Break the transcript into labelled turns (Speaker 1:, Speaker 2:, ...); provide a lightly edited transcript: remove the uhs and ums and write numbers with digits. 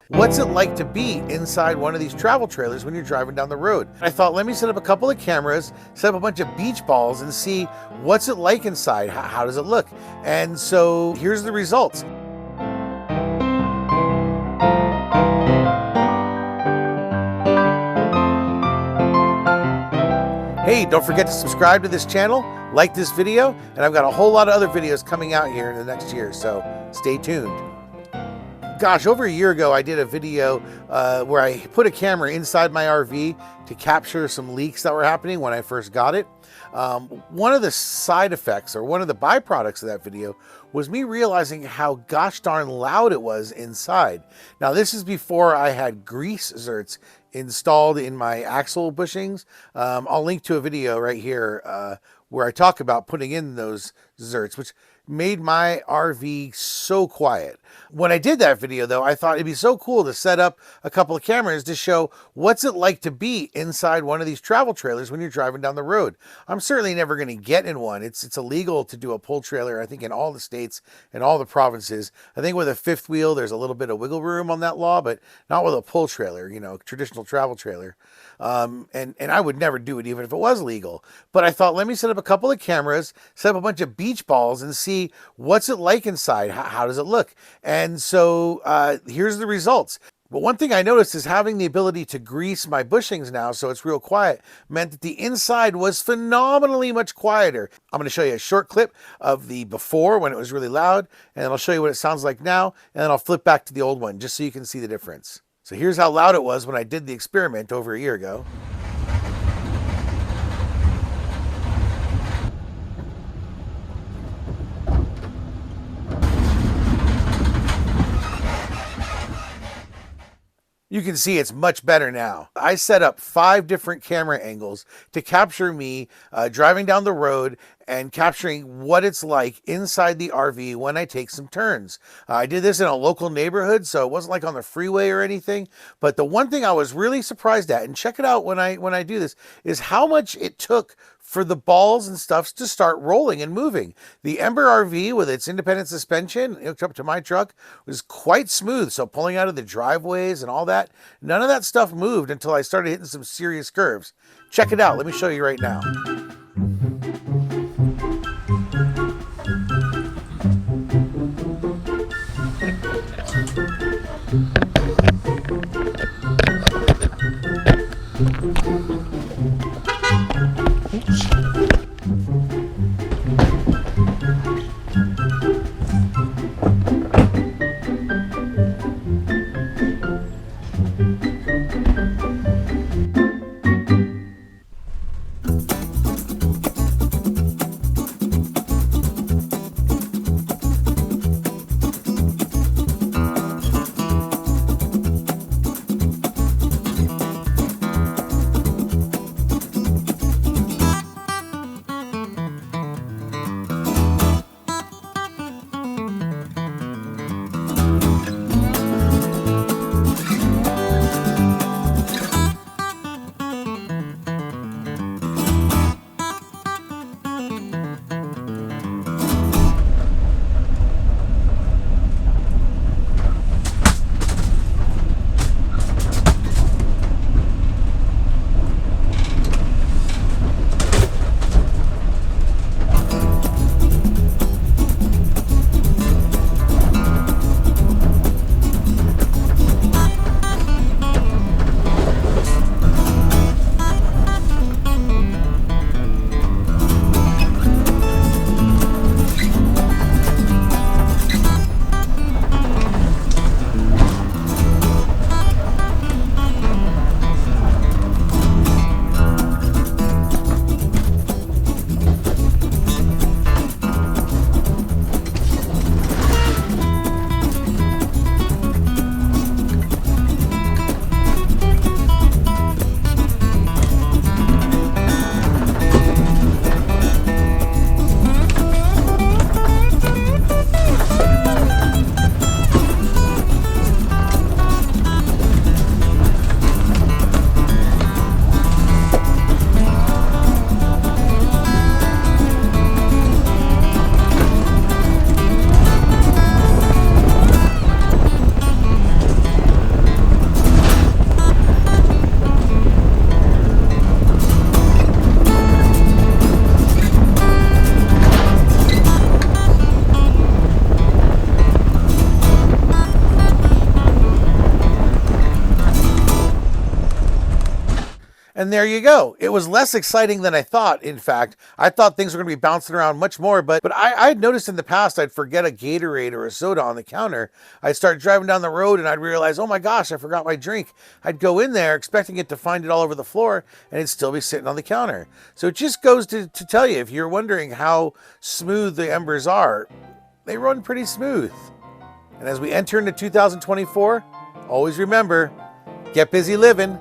Speaker 1: what's it like to be inside one of these travel trailers when you're driving down the road? I thought, let me set up a couple of cameras, set up a bunch of beach balls and see what's it like inside. How does it look? And so here's the results. Hey, don't forget to subscribe to this channel, like this video, and I've got a whole lot of other videos coming out here in the next year, so stay tuned. Gosh, over a year ago, I did a video where I put a camera inside my RV to capture some leaks that were happening when I first got it. One of the side effects, or one of the byproducts of that video, was me realizing how gosh darn loud it was inside. Now, this is before I had grease zerts installed in my axle bushings. I'll link to a video right here where I talk about putting in those zerts, which made my RV so quiet. When I did that video though, I thought it'd be so cool to set up a couple of cameras to show what's it like to be inside one of these travel trailers when you're driving down the road. I'm certainly never going to get in one. It's illegal to do a pull trailer, I think, in all the states and all the provinces. I think with a fifth wheel, there's a little bit of wiggle room on that law, but not with a pull trailer, you know, traditional travel trailer. And I would never do it even if it was legal. But I thought, let me set up a couple of cameras, set up a bunch of beach balls and see what's it like inside. How does it look? And so here's the results. But one thing I noticed is having the ability to grease my bushings now, so it's real quiet, meant that the inside was phenomenally much quieter. I'm going to show you a short clip of the before when it was really loud, and then I'll show you what it sounds like now, and then I'll flip back to the old one just so you can see the difference. So here's how loud it was when I did the experiment over a year ago. You can see it's much better now. I set up 5 different camera angles to capture me driving down the road and capturing what it's like inside the RV when I take some turns. I did this in a local neighborhood, so it wasn't like on the freeway or anything. But the one thing I was really surprised at, and check it out when I do this, is how much it took for the balls and stuff to start rolling and moving. The Ember RV with its independent suspension hooked up to my truck was quite smooth. So pulling out of the driveways and all that, none of that stuff moved until I started hitting some serious curves. Check it out. Let me show you right now. And there you go. It was less exciting than I thought, in fact. I thought things were going to be bouncing around much more, but I had noticed in the past I'd forget a Gatorade or a soda on the counter. I'd start driving down the road and I'd realize, oh my gosh, I forgot my drink. I'd go in there expecting it to find it all over the floor and it'd still be sitting on the counter. So it just goes to tell you, if you're wondering how smooth the Embers are, they run pretty smooth. And as we enter into 2024, always remember, get busy living.